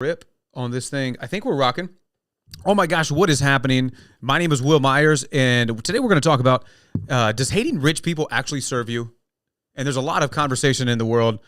Rip on this thing. I think we're rocking. Oh my gosh, what is happening? My name is Will Myers, and today we're going to talk about does hating rich people actually serve you? And there's a lot of conversation in the world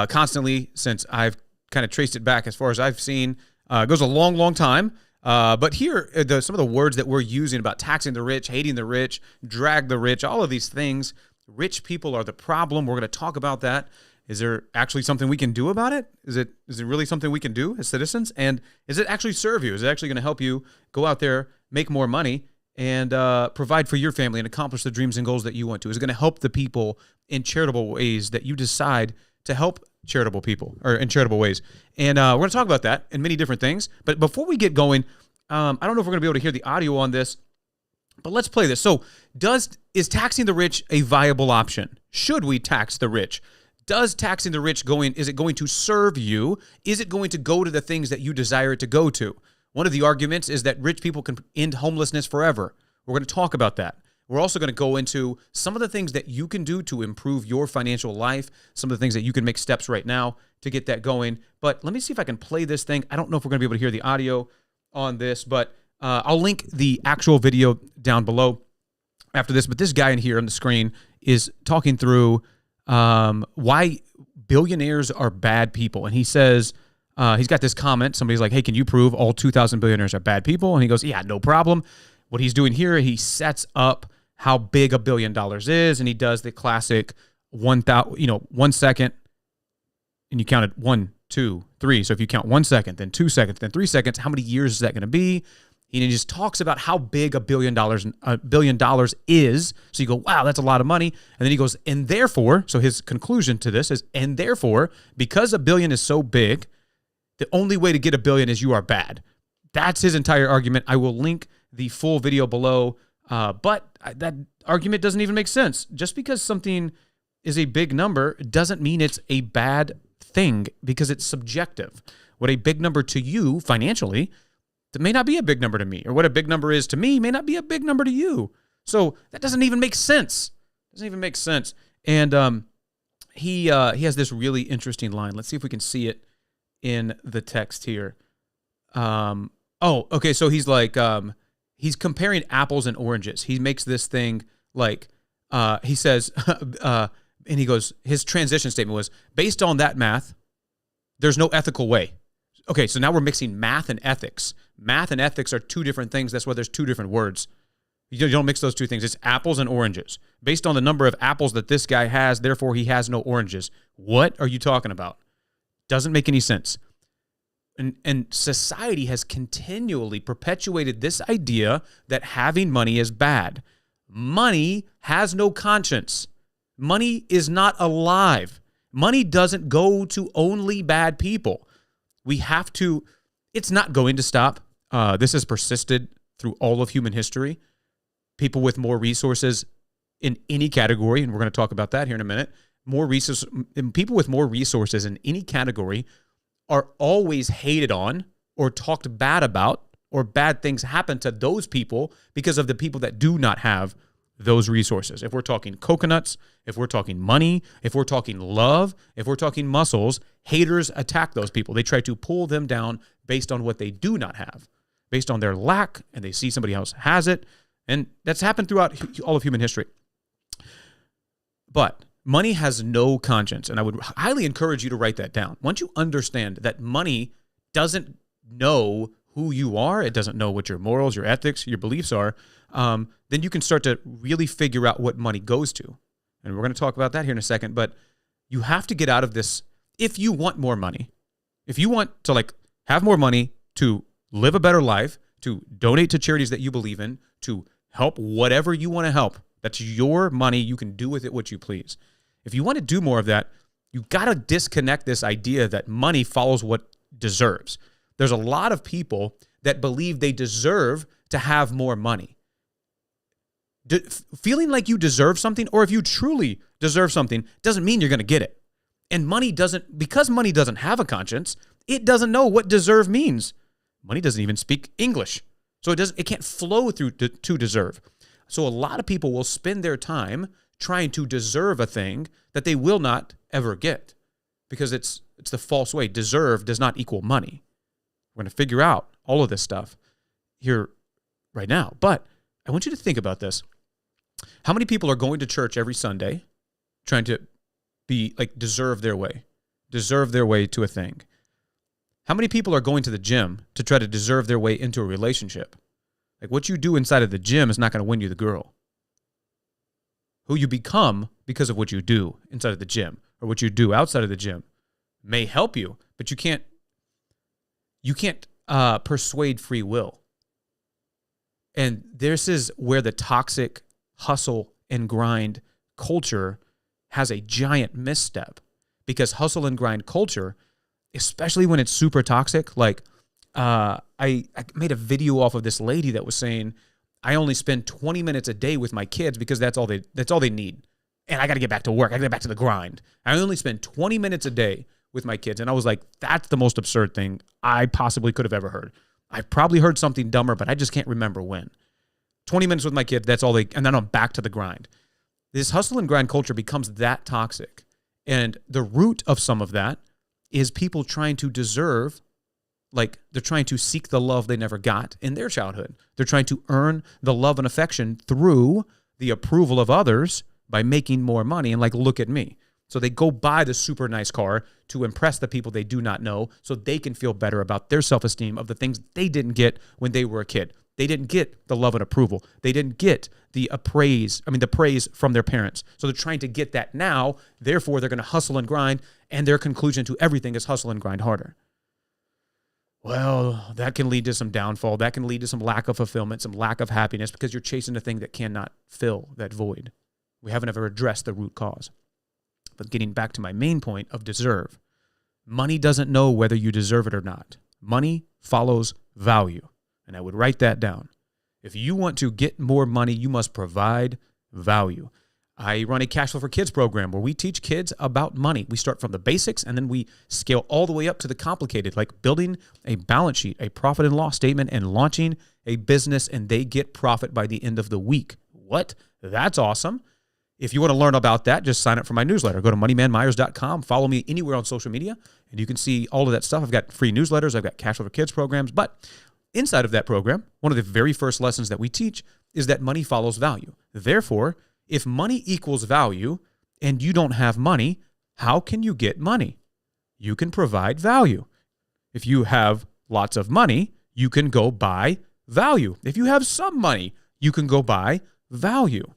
constantly since I've kind of traced it back as far as I've seen. It goes a long, long time. But here, some of the words that we're using about taxing the rich, hating the rich, drag the rich, all of these things, rich people are the problem. We're going to talk about that. Is there actually something we can do about it? Is it really something we can do as citizens? And is it actually serve you? Is it actually going to help you go out there, make more money, and provide for your family and accomplish the dreams and goals that you want to? Is it going to help the people in charitable ways that you decide to help charitable people, or in charitable ways? And we're going to talk about that and many different things. But before we get going, I don't know if we're going to be able to hear the audio on this, but let's play this. So is taxing the rich a viable option? Should we tax the rich? Does taxing the rich is it going to serve you? Is it going to go to the things that you desire it to go to? One of the arguments is that rich people can end homelessness forever. We're going to talk about that. We're also going to go into some of the things that you can do to improve your financial life, some of the things that you can make steps right now to get that going. But let me see if I can play this thing. I don't know if we're going to be able to hear the audio on this, but I'll link the actual video down below after this. But this guy in here on the screen is talking through why billionaires are bad people. And he says, he's got this comment. Somebody's like, hey, can you prove all 2,000 billionaires are bad people? And he goes, yeah, no problem. What he's doing here, he sets up how big $1 billion is. And he does the classic 1 second, and you count it 1, 2, 3. So if you count 1 second, then 2 seconds, then 3 seconds, how many years is that going to be? And he just talks about how big $1 billion is. So you go, wow, that's a lot of money. And then he goes, and therefore, so his conclusion to this is, and therefore, because $1 billion is so big, the only way to get $1 billion is you are bad. That's his entire argument. I will link the full video below. But that argument doesn't even make sense. Just because something is a big number doesn't mean it's a bad thing, because it's subjective. What a big number to you financially, it may not be a big number to me, or what a big number is to me may not be a big number to you. So that doesn't even make sense. Doesn't even make sense. And he has this really interesting line. Let's see if we can see it in the text here. Okay. So he's like, he's comparing apples and oranges. He makes this thing like, he says, and he goes, his transition statement was, based on that math, there's no ethical way. Okay, so now we're mixing math and ethics. Math and ethics are two different things. That's why there's two different words. You don't mix those two things. It's apples and oranges. Based on the number of apples that this guy has, therefore he has no oranges. What are you talking about? Doesn't make any sense. And society has continually perpetuated this idea that having money is bad. Money has no conscience. Money is not alive. Money doesn't go to only bad people. We have to, it's not going to stop. This has persisted through all of human history. People with more resources in any category, and we're going to talk about that here in a minute, people with more resources in any category are always hated on or talked bad about, or bad things happen to those people because of the people that do not have those resources. If we're talking coconuts, if we're talking money, if we're talking love, if we're talking muscles, haters attack those people. They try to pull them down based on what they do not have, based on their lack, and they see somebody else has it. And that's happened throughout all of human history. But money has no conscience, and I would highly encourage you to write that down. Once you understand that money doesn't know who you are, it doesn't know what your morals, your ethics, your beliefs are, then you can start to really figure out what money goes to. And we're going to talk about that here in a second, but you have to get out of this. If you want more money, if you want to have more money to live a better life, to donate to charities that you believe in, to help whatever you want to help, that's your money. You can do with it what you please. If you want to do more of that, you got to disconnect this idea that money follows what deserves. There's a lot of people that believe they deserve to have more money. Feeling like you deserve something, or if you truly deserve something, doesn't mean you're going to get it. And because money doesn't have a conscience, it doesn't know what deserve means. Money doesn't even speak English. So it can't flow through to deserve. So a lot of people will spend their time trying to deserve a thing that they will not ever get, because it's the false way. Deserve does not equal money. We're going to figure out all of this stuff here right now. But I want you to think about this. How many people are going to church every Sunday trying to be like deserve their way to a thing? How many people are going to the gym to try to deserve their way into a relationship? Like what you do inside of the gym is not going to win you the girl. Who you become because of what you do inside of the gym or what you do outside of the gym may help you, but you can't persuade free will. And this is where the toxic hustle and grind culture has a giant misstep, because hustle and grind culture, especially when it's super toxic, like I made a video off of this lady that was saying, I only spend 20 minutes a day with my kids because that's all they need. And I got to get back to work. I got to get back to the grind. I only spend 20 minutes a day with my kids. And I was like, that's the most absurd thing I possibly could have ever heard. I've probably heard something dumber, but I just can't remember when. 20 minutes with my kids, that's all and then I'm back to the grind. This hustle and grind culture becomes that toxic. And the root of some of that is people trying to deserve, like they're trying to seek the love they never got in their childhood. They're trying to earn the love and affection through the approval of others by making more money. And like, look at me. So they go buy the super nice car to impress the people they do not know so they can feel better about their self-esteem of the things they didn't get when they were a kid. They didn't get the love and approval. They didn't get the praise from their parents. So they're trying to get that now. Therefore, they're going to hustle and grind, and their conclusion to everything is hustle and grind harder. Well, that can lead to some downfall. That can lead to some lack of fulfillment, some lack of happiness, because you're chasing a thing that cannot fill that void. We haven't ever addressed the root cause. But getting back to my main point of deserve, money doesn't know whether you deserve it or not. Money follows value. And I would write that down. If you want to get more money, you must provide value. I run a Cash Flow for Kids program where we teach kids about money. We start from the basics and then we scale all the way up to the complicated, like building a balance sheet, a profit and loss statement, and launching a business, and they get profit by the end of the week. What? That's awesome. If you want to learn about that, just sign up for my newsletter. Go to moneymanmyers.com. Follow me anywhere on social media, and you can see all of that stuff. I've got free newsletters. I've got Cash Flow for Kids programs. But inside of that program, one of the very first lessons that we teach is that money follows value. Therefore, if money equals value and you don't have money, how can you get money? You can provide value. If you have lots of money, you can go buy value. If you have some money, you can go buy value.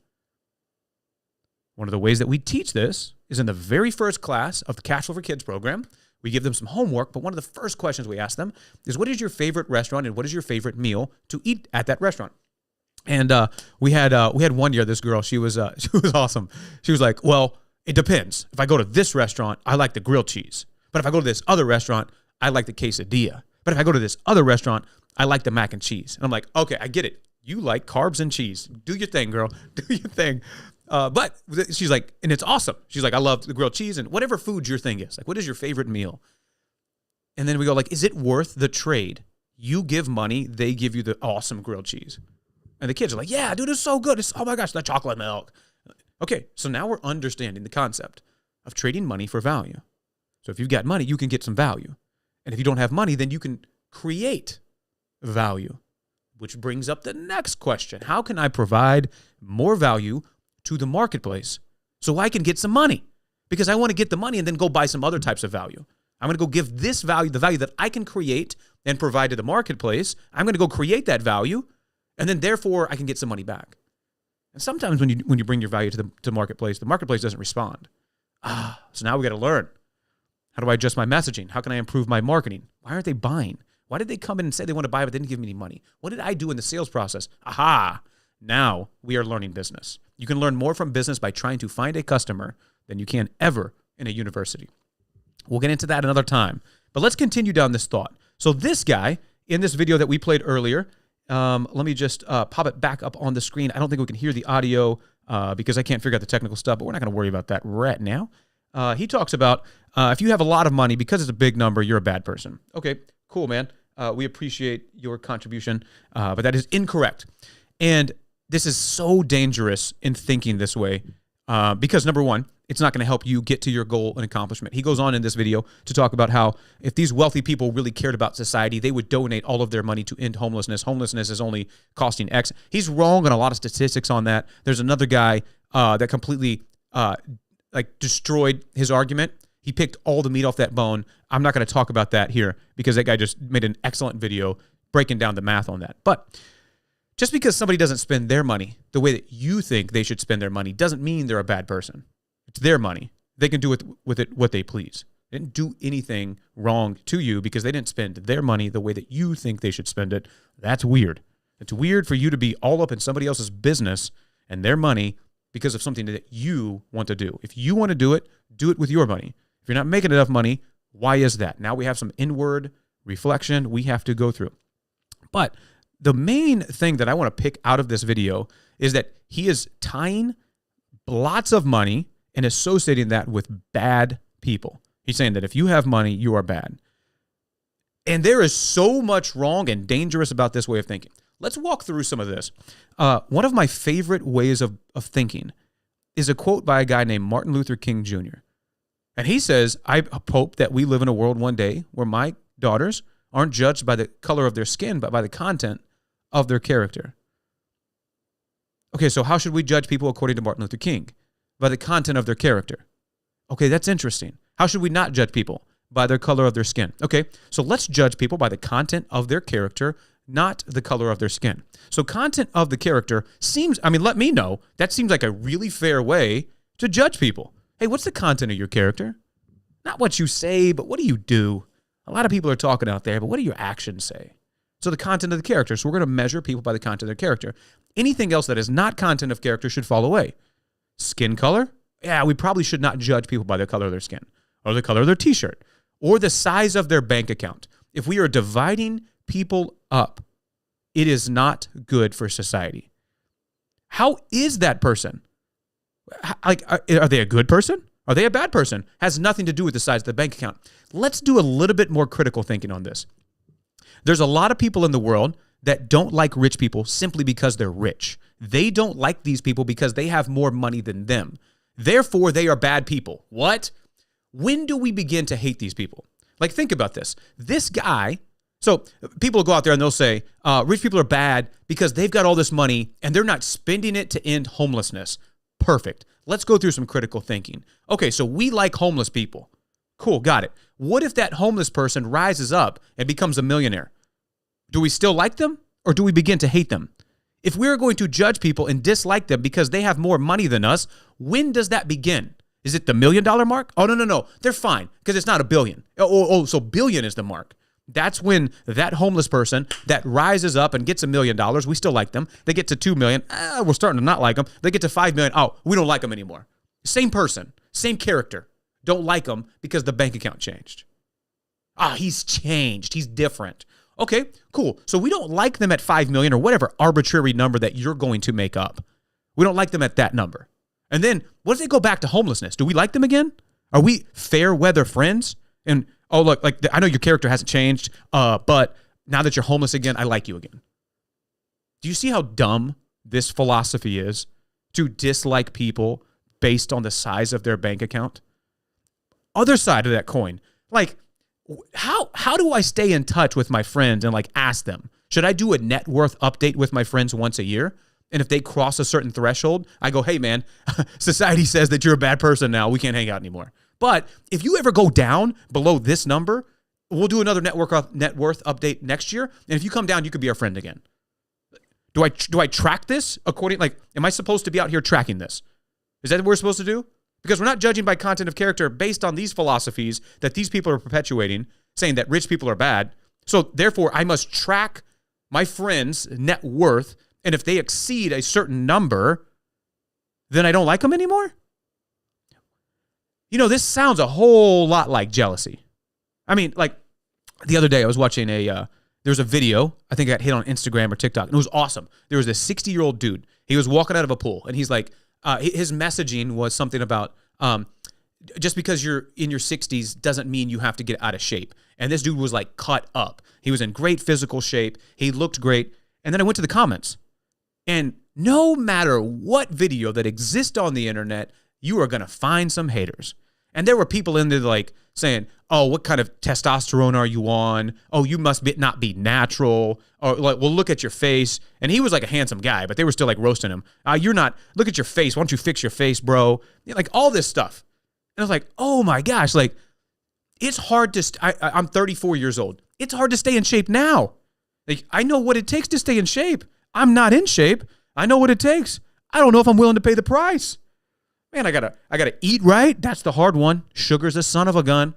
One of the ways that we teach this is in the very first class of the Cash Flow for Kids program. We give them some homework, but one of the first questions we ask them is, what is your favorite restaurant and what is your favorite meal to eat at that restaurant? And we had one year, this girl, she was awesome. She was like, well, it depends. If I go to this restaurant, I like the grilled cheese. But if I go to this other restaurant, I like the quesadilla. But if I go to this other restaurant, I like the mac and cheese. And I'm like, okay, I get it. You like carbs and cheese. Do your thing, girl. Do your thing. But she's like, and it's awesome. She's like, I love the grilled cheese and whatever food your thing is. Like, what is your favorite meal? And then we go like, is it worth the trade? You give money, they give you the awesome grilled cheese. And the kids are like, yeah, dude, it's so good. Oh my gosh, the chocolate milk. Okay, so now we're understanding the concept of trading money for value. So if you've got money, you can get some value. And if you don't have money, then you can create value, which brings up the next question. How can I provide more value to the marketplace so I can get some money? Because I want to get the money and then go buy some other types of value. I'm going to go give this value, the value that I can create and provide to the marketplace. I'm going to go create that value, and then therefore I can get some money back. And sometimes when you bring your value to the marketplace doesn't respond. So now we got to learn. How do I adjust my messaging? How can I improve my marketing? Why aren't they buying? Why did they come in and say they want to buy but they didn't give me any money? What did I do in the sales process? Aha! Now we are learning business. You can learn more from business by trying to find a customer than you can ever in a university. We'll get into that another time. But let's continue down this thought. So this guy, in this video that we played earlier, let me just pop it back up on the screen. I don't think we can hear the audio because I can't figure out the technical stuff, but we're not going to worry about that right now. He talks about if you have a lot of money, because it's a big number, you're a bad person. Okay, cool, man. We appreciate your contribution, but that is incorrect. And this is so dangerous in thinking this way because, number one, it's not going to help you get to your goal and accomplishment. He goes on in this video to talk about how if these wealthy people really cared about society, they would donate all of their money to end homelessness. Homelessness is only costing X. He's wrong on a lot of statistics on that. There's another guy that completely destroyed his argument. He picked all the meat off that bone. I'm not going to talk about that here because that guy just made an excellent video breaking down the math on that. But just because somebody doesn't spend their money the way that you think they should spend their money doesn't mean they're a bad person. It's their money. They can do with it what they please. They didn't do anything wrong to you because they didn't spend their money the way that you think they should spend it. That's weird. It's weird for you to be all up in somebody else's business and their money because of something that you want to do. If you want to do it with your money. If you're not making enough money, why is that? Now we have some inward reflection we have to go through. But the main thing that I want to pick out of this video is that he is tying lots of money and associating that with bad people. He's saying that if you have money, you are bad. And there is so much wrong and dangerous about this way of thinking. Let's walk through some of this. One of my favorite ways of thinking is a quote by a guy named Martin Luther King Jr. And he says, I hope that we live in a world one day where my daughters aren't judged by the color of their skin, but by the content of their character. Okay, so how should we judge people according to Martin Luther King? By the content of their character. Okay, that's interesting. How should we not judge people? By their color of their skin. Okay, so let's judge people by the content of their character, not the color of their skin. So content of the character let me know. That seems like a really fair way to judge people. Hey, what's the content of your character? Not what you say, but what do you do? A lot of people are talking out there, but what do your actions say? So the content of the character. So we're going to measure people by the content of their character. Anything else that is not content of character should fall away. Skin color? Yeah, we probably should not judge people by the color of their skin or the color of their t-shirt or the size of their bank account. If we are dividing people up, it is not good for society. How is that person? Are they a good person? Are they a bad person? Has nothing to do with the size of the bank account. Let's do a little bit more critical thinking on this. There's a lot of people in the world that don't like rich people simply because they're rich. They don't like these people because they have more money than them. Therefore, they are bad people. What? When do we begin to hate these people? Like, think about this. This guy, so people will go out there and they'll say, rich people are bad because they've got all this money and they're not spending it to end homelessness. Perfect. Let's go through some critical thinking. Okay, so we like homeless people. Cool, got it. What if that homeless person rises up and becomes a millionaire? Do we still like them or do we begin to hate them? If we're going to judge people and dislike them because they have more money than us, when does that begin? Is it the $1 million mark? Oh, no. They're fine because it's not $1 billion. So billion is the mark. That's when that homeless person that rises up and gets $1 million, we still like them. They get to 2 million, we're starting to not like them. They get to 5 million, oh, we don't like them anymore. Same person, same character. Don't like them because the bank account changed. He's changed. He's different. Okay, cool. So we don't like them at 5 million or whatever arbitrary number that you're going to make up. We don't like them at that number. And then what if they go back to homelessness? Do we like them again? Are we fair weather friends? And oh, look, I know your character hasn't changed, but now that you're homeless again, I like you again. Do you see how dumb this philosophy is to dislike people based on the size of their bank account? Other side of that coin, how do I stay in touch with my friends and ask them? Should I do a net worth update with my friends once a year? And if they cross a certain threshold, I go, hey man, society says that you're a bad person now. We can't hang out anymore. But if you ever go down below this number, we'll do another net worth update next year. And if you come down, you could be our friend again. Do I track this according, am I supposed to be out here tracking this? Is that what we're supposed to do? Because we're not judging by content of character based on these philosophies that these people are perpetuating, saying that rich people are bad. So therefore, I must track my friends' net worth. And if they exceed a certain number, then I don't like them anymore? You know, this sounds a whole lot like jealousy. I mean, the other day I was watching there was a video, I think I got hit on Instagram or TikTok, and it was awesome. There was this 60-year-old dude. He was walking out of a pool, and he's like, his messaging was something about just because you're in your 60s doesn't mean you have to get out of shape. And this dude was cut up. He was in great physical shape. He looked great. And then I went to the comments. And no matter what video that exists on the internet, you are going to find some haters. And there were people in there like saying, oh, what kind of testosterone are you on? Oh, you must not be natural. Or like, well, look at your face. And he was like a handsome guy, but they were still like roasting him. You're not, look at your face. Why don't you fix your face, bro? Like all this stuff. And I was like, oh my gosh, like it's hard to, I'm 34 years old. It's hard to stay in shape now. Like I know what it takes to stay in shape. I'm not in shape. I know what it takes. I don't know if I'm willing to pay the price. Man, I gotta eat right. That's the hard one. Sugar's a son of a gun.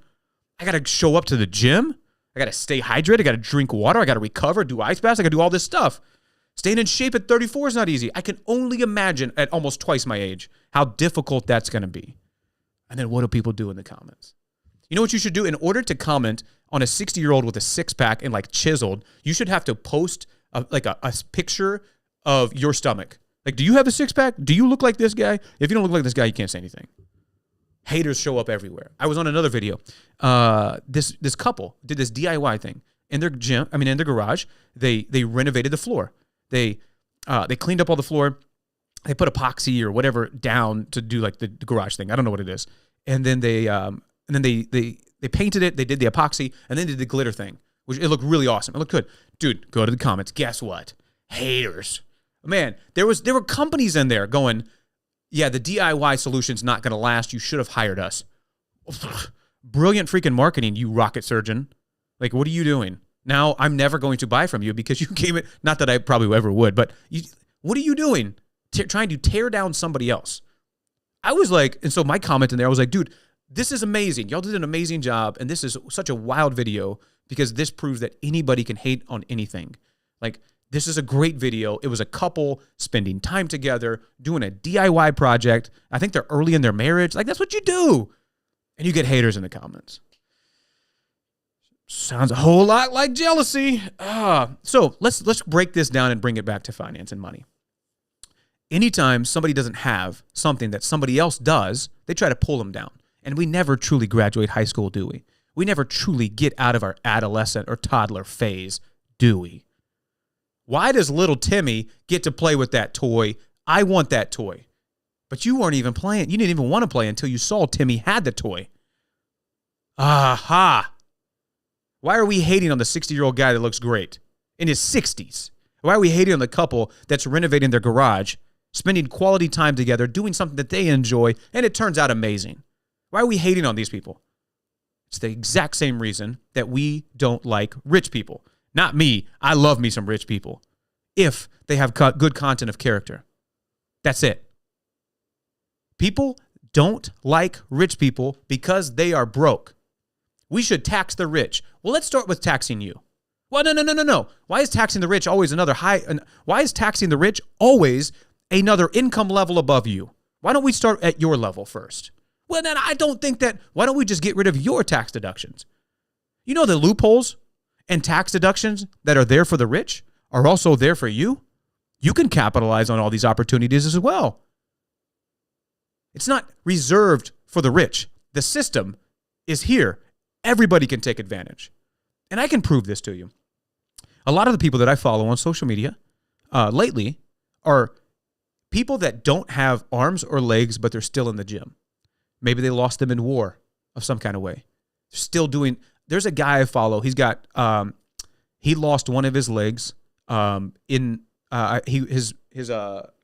I gotta show up to the gym. I gotta stay hydrated. I gotta drink water. I gotta recover, do ice baths. I gotta do all this stuff. Staying in shape at 34 is not easy. I can only imagine at almost twice my age how difficult that's gonna be. And then what do people do in the comments? You know what you should do? In order to comment on a 60-year-old with a six-pack and like chiseled, you should have to post a picture of your stomach. Like, do you have a six-pack? Do you look like this guy? If you don't look like this guy, you can't say anything. Haters show up everywhere. I was on another video. This couple did this DIY thing in their in their garage. They renovated the floor. They cleaned up all the floor. They put epoxy or whatever down to do like the garage thing. I don't know what it is. And then they painted it. They did the epoxy and then did the glitter thing, which it looked really awesome. It looked good. Dude, go to the comments. Guess what? Haters. Man, there were companies in there going, yeah, the DIY solution's not going to last. You should have hired us. Brilliant freaking marketing, you rocket surgeon. Like, what are you doing? Now I'm never going to buy from you because you came in, not that I probably ever would, but what are you doing? Trying to tear down somebody else. I was like, and so my comment in there, I was like, dude, this is amazing. Y'all did an amazing job. And this is such a wild video because this proves that anybody can hate on anything. Like, this is a great video. It was a couple spending time together, doing a DIY project. I think they're early in their marriage. Like, that's what you do. And you get haters in the comments. Sounds a whole lot like jealousy. So let's break this down and bring it back to finance and money. Anytime somebody doesn't have something that somebody else does, they try to pull them down. And we never truly graduate high school, do we? We never truly get out of our adolescent or toddler phase, do we? Why does little Timmy get to play with that toy? I want that toy. But you weren't even playing. You didn't even want to play until you saw Timmy had the toy. Aha. Why are we hating on the 60-year-old guy that looks great in his 60s? Why are we hating on the couple that's renovating their garage, spending quality time together, doing something that they enjoy, and it turns out amazing? Why are we hating on these people? It's the exact same reason that we don't like rich people. Not me. I love me some rich people. If they have good content of character. That's it. People don't like rich people because they are broke. We should tax the rich. Well, let's start with taxing you. Well, no. Why is taxing the rich always why is taxing the rich always another income level above you? Why don't we start at your level first? Well, then I don't think that, why don't we just get rid of your tax deductions? You know the loopholes and tax deductions that are there for the rich are also there for you. You can capitalize on all these opportunities as well. It's not reserved for the rich. The system is here. Everybody can take advantage. And I can prove this to you. A lot of the people that I follow on social media lately are people that don't have arms or legs, but they're still in the gym. Maybe they lost them in war of some kind of way. They're still doing. There's a guy I follow. He's got. He lost one of his legs. His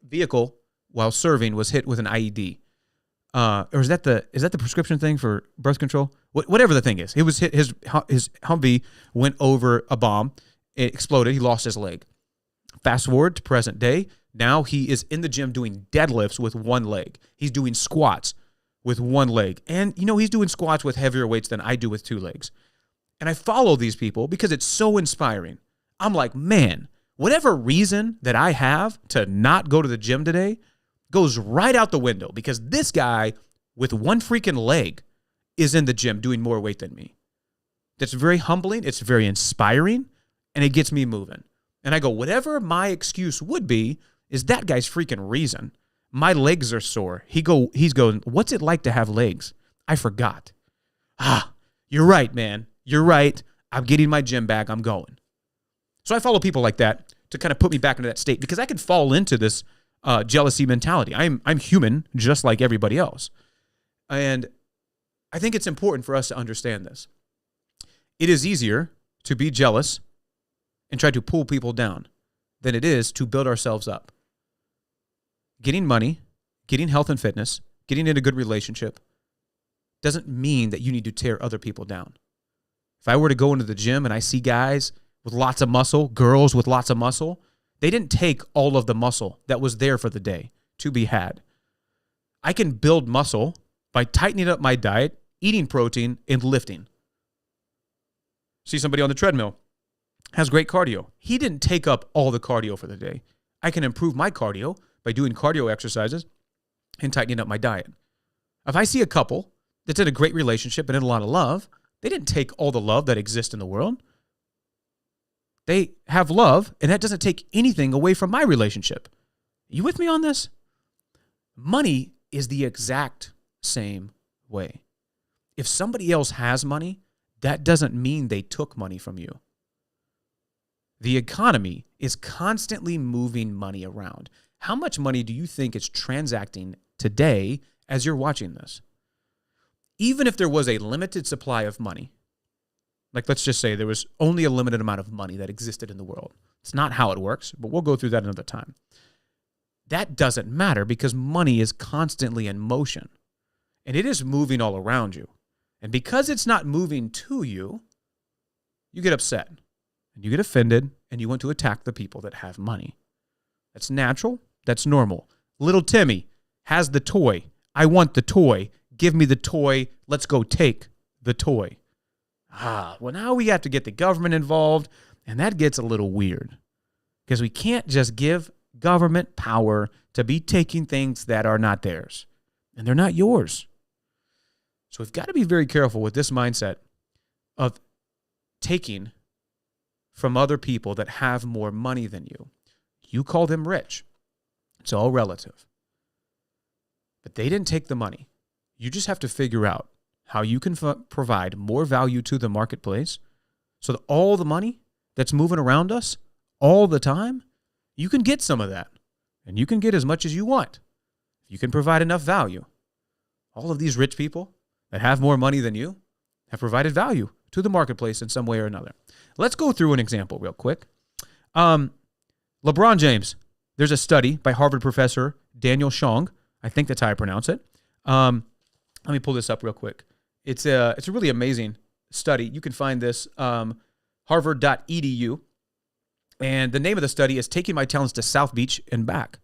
vehicle while serving was hit with an IED. Or is that the prescription thing for birth control? Whatever the thing is, it was hit. His Humvee went over a bomb. It exploded. He lost his leg. Fast forward to present day. Now he is in the gym doing deadlifts with one leg. He's doing squats with one leg. And, he's doing squats with heavier weights than I do with two legs. And I follow these people because it's so inspiring. I'm like, man, whatever reason that I have to not go to the gym today goes right out the window because this guy with one freaking leg is in the gym doing more weight than me. That's very humbling. It's very inspiring. And it gets me moving. And I go, whatever my excuse would be is that guy's freaking reason. My legs are sore. He's going, what's it like to have legs? I forgot. You're right, man. You're right. I'm getting my gym back. I'm going. So I follow people like that to kind of put me back into that state because I could fall into this jealousy mentality. I'm human just like everybody else. And I think it's important for us to understand this. It is easier to be jealous and try to pull people down than it is to build ourselves up. Getting money, getting health and fitness, getting in a good relationship doesn't mean that you need to tear other people down. If I were to go into the gym and I see guys with lots of muscle, girls with lots of muscle, they didn't take all of the muscle that was there for the day to be had. I can build muscle by tightening up my diet, eating protein, and lifting. See somebody on the treadmill, has great cardio. He didn't take up all the cardio for the day. I can improve my cardio by doing cardio exercises and tightening up my diet. If I see a couple that's in a great relationship and in a lot of love, they didn't take all the love that exists in the world. They have love, and that doesn't take anything away from my relationship. You with me on this? Money is the exact same way. If somebody else has money, that doesn't mean they took money from you. The economy is constantly moving money around. How much money do you think is transacting today as you're watching this? Even if there was a limited supply of money, like let's just say there was only a limited amount of money that existed in the world. It's not how it works, but we'll go through that another time. That doesn't matter because money is constantly in motion and it is moving all around you. And because it's not moving to you, you get upset and you get offended and you want to attack the people that have money. That's natural. That's normal. Little Timmy has the toy. I want the toy. Give me the toy. Let's go take the toy. Well, now we have to get the government involved, and that gets a little weird because we can't just give government power to be taking things that are not theirs, and they're not yours. So we've got to be very careful with this mindset of taking from other people that have more money than you. You call them rich. It's all relative. But they didn't take the money. You just have to figure out how you can provide more value to the marketplace so that all the money that's moving around us all the time, you can get some of that. And you can get as much as you want. You can provide enough value. All of these rich people that have more money than you have provided value to the marketplace in some way or another. Let's go through an example real quick. LeBron James, there's a study by Harvard professor Daniel Schong. I think that's how I pronounce it. Let me pull this up real quick. It's a really amazing study. You can find this harvard.edu. And the name of the study is Taking My Talents to South Beach and Back.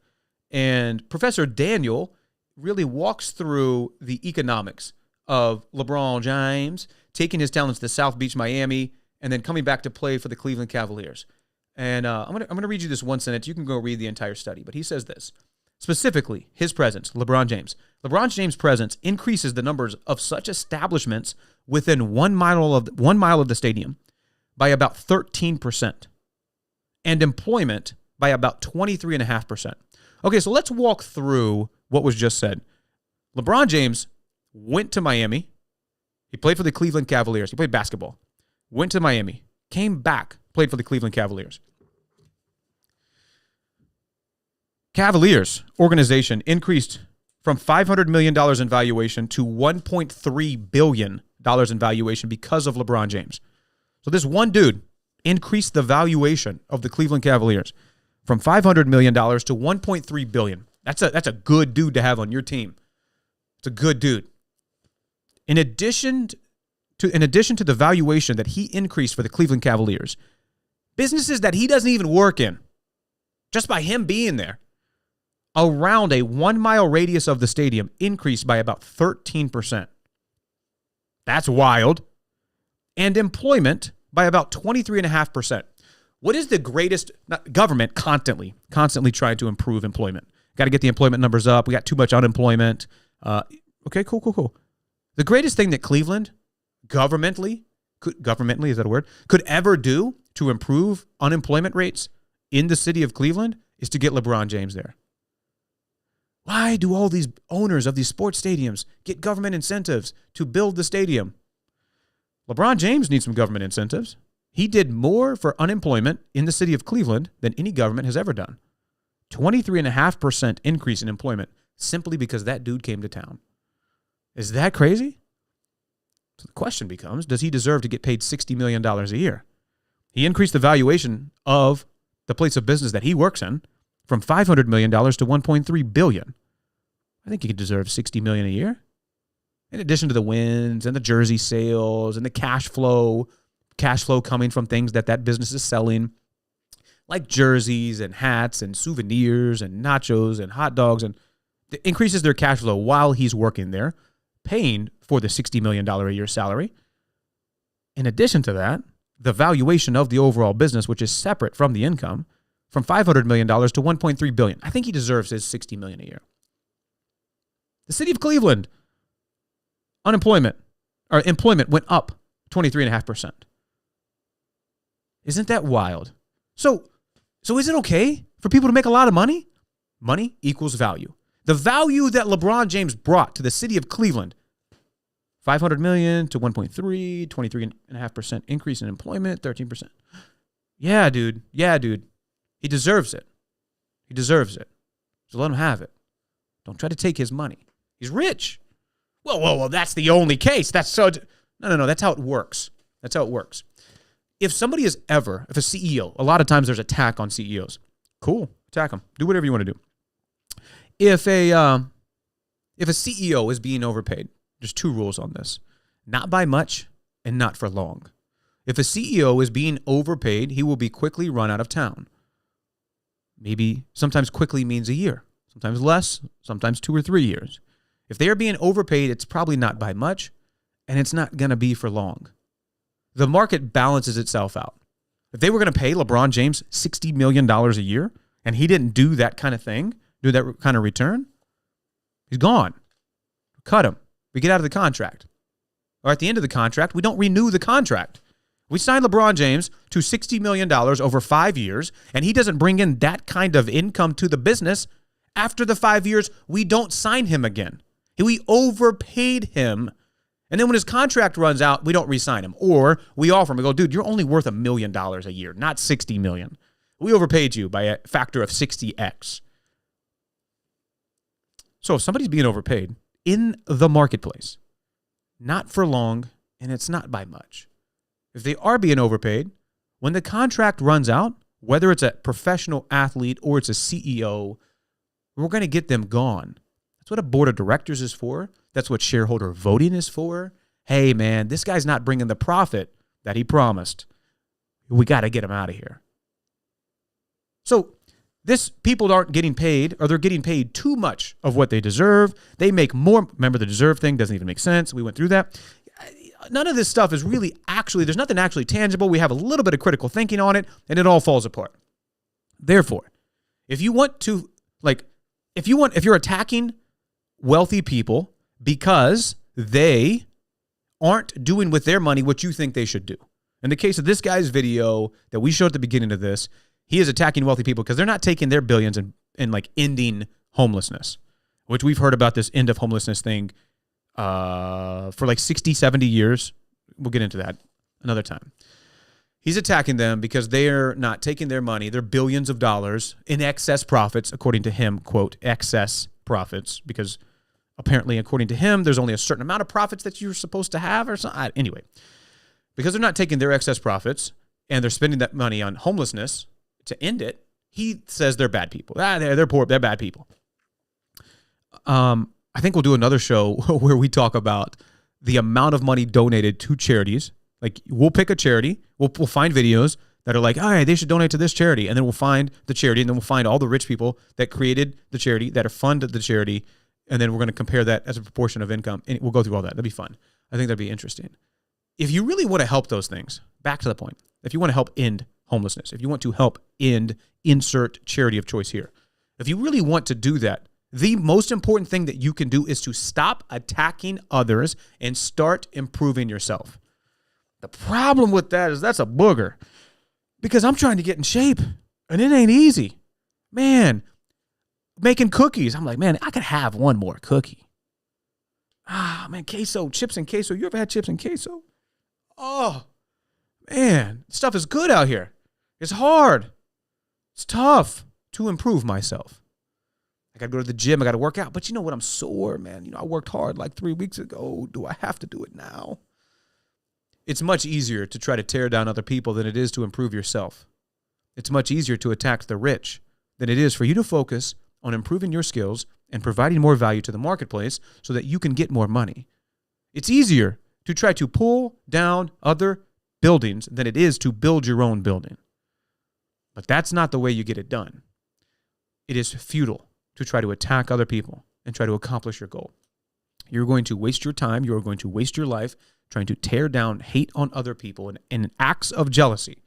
And Professor Daniel really walks through the economics of LeBron James taking his talents to South Beach, Miami, and then coming back to play for the Cleveland Cavaliers. And I'm gonna read you this one sentence. You can go read the entire study. But he says this. Specifically, his presence, LeBron James. LeBron James' presence increases the numbers of such establishments within 1 mile of the stadium by about 13%, and employment by about 23.5%. Okay, so let's walk through what was just said. LeBron James went to Miami. He played for the Cleveland Cavaliers. He played basketball. Went to Miami. Came back. Played for the Cleveland Cavaliers. Cavaliers organization increased from $500 million in valuation to $1.3 billion in valuation because of LeBron James. So this one dude increased the valuation of the Cleveland Cavaliers from $500 million to $1.3 billion. That's a good dude to have on your team. It's a good dude. In addition to the valuation that he increased for the Cleveland Cavaliers, businesses that he doesn't even work in, just by him being there, around a 1 mile radius of the stadium increased by about 13%. That's wild. And employment by about 23.5%. What is the greatest government constantly trying to improve employment? Got to get the employment numbers up. We got too much unemployment. Okay, cool. The greatest thing that Cleveland governmentally, is that a word, could ever do to improve unemployment rates in the city of Cleveland is to get LeBron James there. Why do all these owners of these sports stadiums get government incentives to build the stadium? LeBron James needs some government incentives. He did more for unemployment in the city of Cleveland than any government has ever done. 23.5% increase in employment simply because that dude came to town. Is that crazy? So the question becomes, does he deserve to get paid $60 million a year? He increased the valuation of the place of business that he works in from $500 million to $1.3 billion. I think he deserves $60 million a year. In addition to the wins and the jersey sales and the cash flow coming from things that business is selling, like jerseys and hats and souvenirs and nachos and hot dogs, and it increases their cash flow while he's working there, paying for the $60 million a year salary. In addition to that, the valuation of the overall business, which is separate from the income, from $500 million to $1.3 billion. I think he deserves his $60 million a year. The city of Cleveland, employment went up 23.5%. Isn't that wild? So is it okay for people to make a lot of money? Money equals value. The value that LeBron James brought to the city of Cleveland, $500 million to 1.3, 23.5% increase in employment, 13%. Yeah, dude. He deserves it. So let him have it. Don't try to take his money. He's rich. Well, that's the only case. No, that's how it works. If a CEO, a lot of times there's attack on CEOs. Cool, attack them. Do whatever you want to do. If a CEO is being overpaid, there's two rules on this: not by much and not for long. If a CEO is being overpaid, he will be quickly run out of town. Maybe sometimes quickly means a year, sometimes less, sometimes 2 or 3 years. If they are being overpaid, it's probably not by much, and it's not going to be for long. The market balances itself out. If they were going to pay LeBron James $60 million a year, and he didn't do that kind of thing, do that kind of return, he's gone. Cut him. We get out of the contract. Or at the end of the contract, we don't renew the contract. We sign LeBron James to $60 million over 5 years, and he doesn't bring in that kind of income to the business. After the 5 years, we don't sign him again. We overpaid him. And then when his contract runs out, we don't re-sign him. Or we offer him, we go, dude, you're only worth $1 million a year, not $60 million. We overpaid you by a factor of 60x. So if somebody's being overpaid in the marketplace, not for long, and it's not by much. If they are being overpaid, when the contract runs out, whether it's a professional athlete or it's a CEO, we're going to get them gone. That's what a board of directors is for. That's what shareholder voting is for. Hey, man, this guy's not bringing the profit that he promised. We got to get him out of here. So people aren't getting paid, or they're getting paid too much of what they deserve. They make more. Remember, the deserve thing doesn't even make sense. We went through that. None of this stuff is really there's nothing actually tangible. We have a little bit of critical thinking on it, and it all falls apart. Therefore, if you're attacking wealthy people because they aren't doing with their money what you think they should do. In the case of this guy's video that we showed at the beginning of this, he is attacking wealthy people because they're not taking their billions and like ending homelessness, which we've heard about this end of homelessness thing for like 60, 70 years. We'll get into that another time. He's attacking them because they're not taking their money, their billions of dollars in excess profits, according to him, quote, excess profits, because apparently, according to him, there's only a certain amount of profits that you're supposed to have or something. Anyway, because they're not taking their excess profits and they're spending that money on homelessness to end it, he says they're bad people. They're poor, they're bad people. I think we'll do another show where we talk about the amount of money donated to charities. Like, we'll pick a charity, we'll find videos that are like, all right, they should donate to this charity, and then we'll find the charity, and then we'll find all the rich people that created the charity, that have funded the charity, and then we're going to compare that as a proportion of income, and we'll go through all that. That'd be fun. I think that'd be interesting. If you really want to help those things, back to the point, if you want to help end homelessness, if you want to help end, insert charity of choice here, if you really want to do that, the most important thing that you can do is to stop attacking others and start improving yourself. The problem with that is that's a booger, because I'm trying to get in shape and it ain't easy. Man, making cookies. I'm like, man, I could have one more cookie. Man, queso, chips and queso. You ever had chips and queso? Oh, man, stuff is good out here. It's hard. It's tough. to improve myself. I got to go to the gym. I got to work out. But you know what? I'm sore, man. You know, I worked hard like 3 weeks ago. Do I have to do it now? It's much easier to try to tear down other people than it is to improve yourself. It's much easier to attack the rich than it is for you to focus on improving your skills and providing more value to the marketplace so that you can get more money. It's easier to try to pull down other buildings than it is to build your own building. But that's not the way you get it done. It is futile to try to attack other people and try to accomplish your goal. You're going to waste your time. You're going to waste your life trying to tear down hate on other people and acts of jealousy.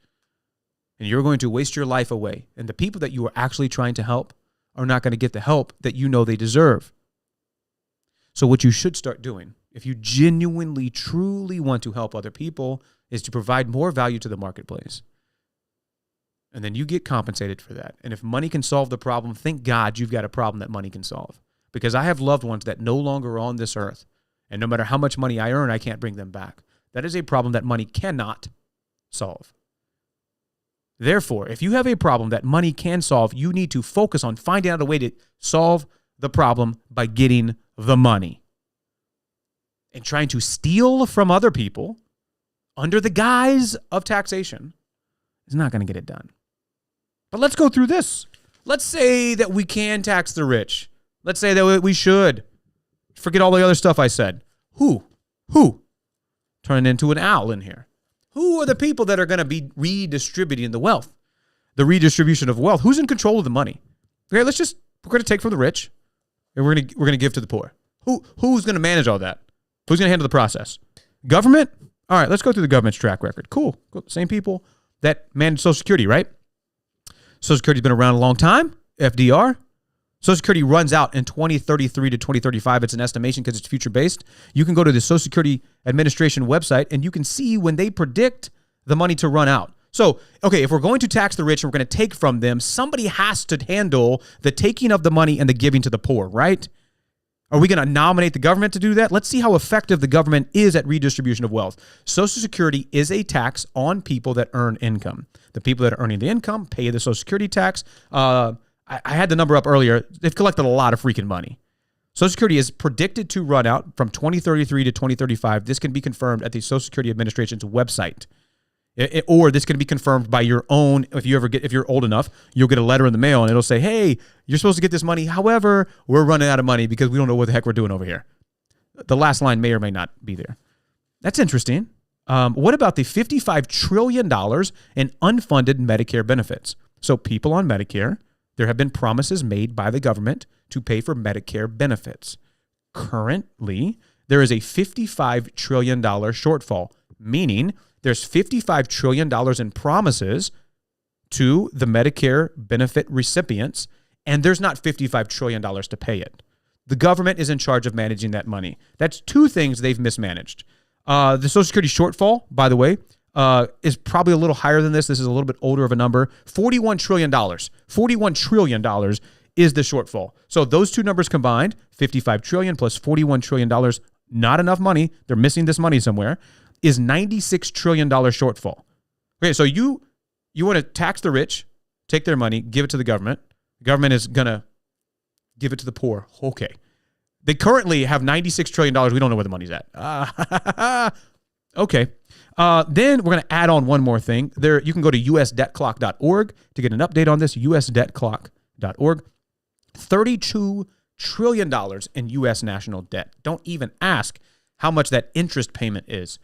And you're going to waste your life away. And the people that you are actually trying to help are not going to get the help that you know they deserve. So what you should start doing, if you genuinely, truly want to help other people, is to provide more value to the marketplace. And then you get compensated for that. And if money can solve the problem, thank God you've got a problem that money can solve. Because I have loved ones that no longer are on this earth. And no matter how much money I earn, I can't bring them back. That is a problem that money cannot solve. Therefore, if you have a problem that money can solve, you need to focus on finding out a way to solve the problem by getting the money. And trying to steal from other people under the guise of taxation is not going to get it done. But let's go through this. Let's say that we can tax the rich. Let's say that we should. Forget all the other stuff I said. Who? Turning into an owl in here. Who are the people that are going to be redistributing the wealth? The redistribution of wealth. Who's in control of the money? Okay, we're going to take from the rich and we're going to give to the poor. Who's going to manage all that? Who's going to handle the process? Government? All right, let's go through the government's track record. Cool. Same people that manage Social Security, right? Social Security's been around a long time. FDR. Social Security runs out in 2033 to 2035. It's an estimation because it's future-based. You can go to the Social Security Administration website and you can see when they predict the money to run out. So, okay, if we're going to tax the rich and we're going to take from them, somebody has to handle the taking of the money and the giving to the poor, right? Are we going to nominate the government to do that? Let's see how effective the government is at redistribution of wealth. Social Security is a tax on people that earn income. The people that are earning the income pay the Social Security tax. I had the number up earlier. They've collected a lot of freaking money. Social Security is predicted to run out from 2033 to 2035. This can be confirmed at the Social Security Administration's website. Or this can be confirmed by your own, if you're old enough, you'll get a letter in the mail and it'll say, hey, you're supposed to get this money. However, we're running out of money because we don't know what the heck we're doing over here. The last line may or may not be there. That's interesting. What about the $55 trillion in unfunded Medicare benefits? So people on Medicare, there have been promises made by the government to pay for Medicare benefits. Currently, there is a $55 trillion shortfall, meaning there's $55 trillion in promises to the Medicare benefit recipients, and there's not $55 trillion to pay it. The government is in charge of managing that money. That's two things they've mismanaged. The Social Security shortfall, by the way, is probably a little higher than this. This is a little bit older of a number. $41 trillion. $41 trillion is the shortfall. So those two numbers combined, $55 trillion plus $41 trillion, not enough money. They're missing this money somewhere. Is $96 trillion shortfall. Okay, so you want to tax the rich, take their money, give it to the government. The government is going to give it to the poor. Okay. They currently have $96 trillion. We don't know where the money's at. Okay. Then we're going to add on one more thing. There, you can go to usdebtclock.org to get an update on this, usdebtclock.org. $32 trillion in U.S. national debt. Don't even ask how much that interest payment is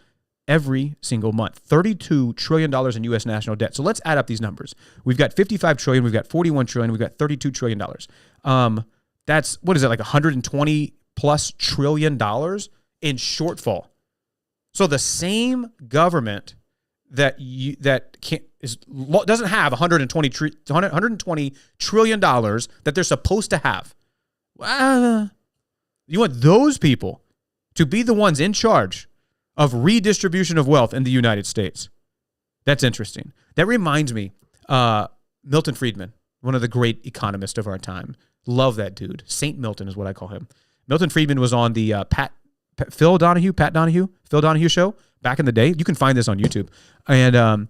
every single month. $32 trillion in U.S. national debt. So let's add up these numbers. We've got $55 trillion, we've got $41 trillion, we've got $32 trillion. That's, what is it, like $120 plus trillion dollars in shortfall. So the same government that doesn't have $120 trillion dollars that they're supposed to have. You want those people to be the ones in charge of redistribution of wealth in the United States. That's interesting. That reminds me, Milton Friedman, one of the great economists of our time. Love that dude. Saint Milton is what I call him. Milton Friedman was on the Phil Donahue show back in the day. You can find this on YouTube. And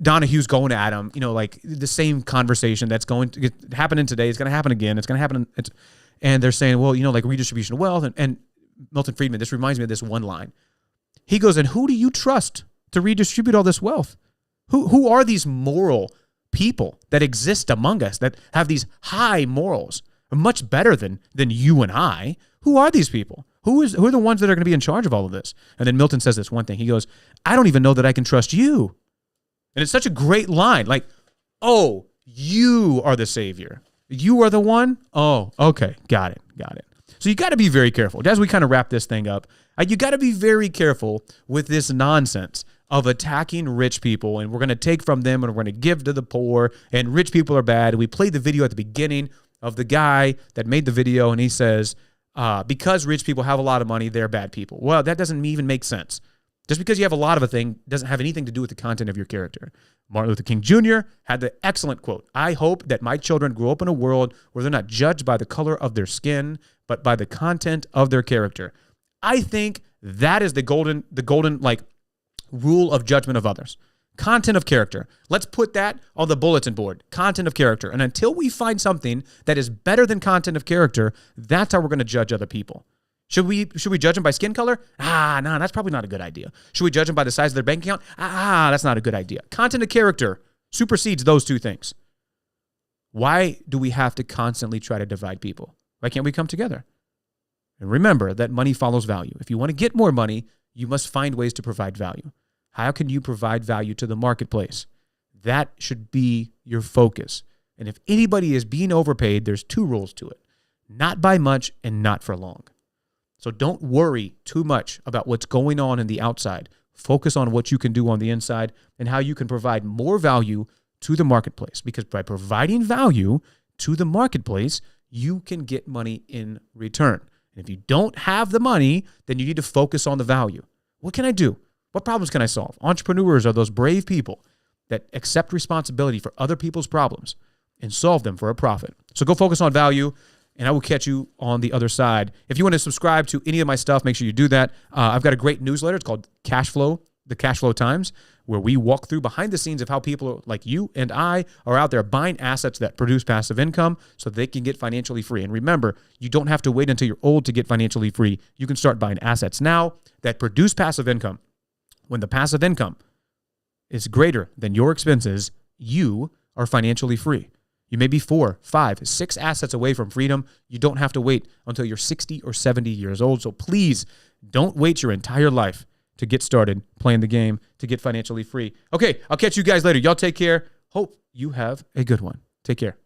Donahue's going at him, like the same conversation that's going to happening today is going to happen again. It's going to happen. And they're saying, well, like redistribution of wealth. And Milton Friedman, this reminds me of this one line. He goes, and who do you trust to redistribute all this wealth? Who are these moral people that exist among us that have these high morals, much better than you and I? Who are these people? Who are the ones that are going to be in charge of all of this? And then Milton says this one thing. He goes, I don't even know that I can trust you. And it's such a great line. Like, oh, you are the savior. You are the one? Oh, okay. Got it. So you got to be very careful. As we kind of wrap this thing up, you got to be very careful with this nonsense of attacking rich people, and we're going to take from them and we're going to give to the poor, and rich people are bad. We played the video at the beginning of the guy that made the video, and he says, because rich people have a lot of money, they're bad people. Well, that doesn't even make sense. Just because you have a lot of a thing doesn't have anything to do with the content of your character. Martin Luther King Jr. had the excellent quote, I hope that my children grow up in a world where they're not judged by the color of their skin, but by the content of their character. I think that is the golden like rule of judgment of others. Content of character. Let's put that on the bulletin board. Content of character. And until we find something that is better than content of character, that's how we're going to judge other people. Should we judge them by skin color? No, that's probably not a good idea. Should we judge them by the size of their bank account? That's not a good idea. Content of character supersedes those two things. Why do we have to constantly try to divide people? Why can't we come together? And remember that money follows value. If you want to get more money, you must find ways to provide value. How can you provide value to the marketplace? That should be your focus. And if anybody is being overpaid, there's two rules to it. Not by much and not for long. So don't worry too much about what's going on in the outside. Focus on what you can do on the inside and how you can provide more value to the marketplace. Because by providing value to the marketplace, you can get money in return. And if you don't have the money, then you need to focus on the value. What can I do? What problems can I solve? Entrepreneurs are those brave people that accept responsibility for other people's problems and solve them for a profit. So go focus on value, and I will catch you on the other side. If you want to subscribe to any of my stuff, make sure you do that. I've got a great newsletter. It's called Cash Flow, the Cash Flow Times, where we walk through behind the scenes of how people like you and I are out there buying assets that produce passive income so they can get financially free. And remember, you don't have to wait until you're old to get financially free. You can start buying assets now that produce passive income. When the passive income is greater than your expenses, you are financially free. You may be 4, 5, 6 assets away from freedom. You don't have to wait until you're 60 or 70 years old. So please don't wait your entire life to get started playing the game to get financially free. Okay, I'll catch you guys later. Y'all take care. Hope you have a good one. Take care.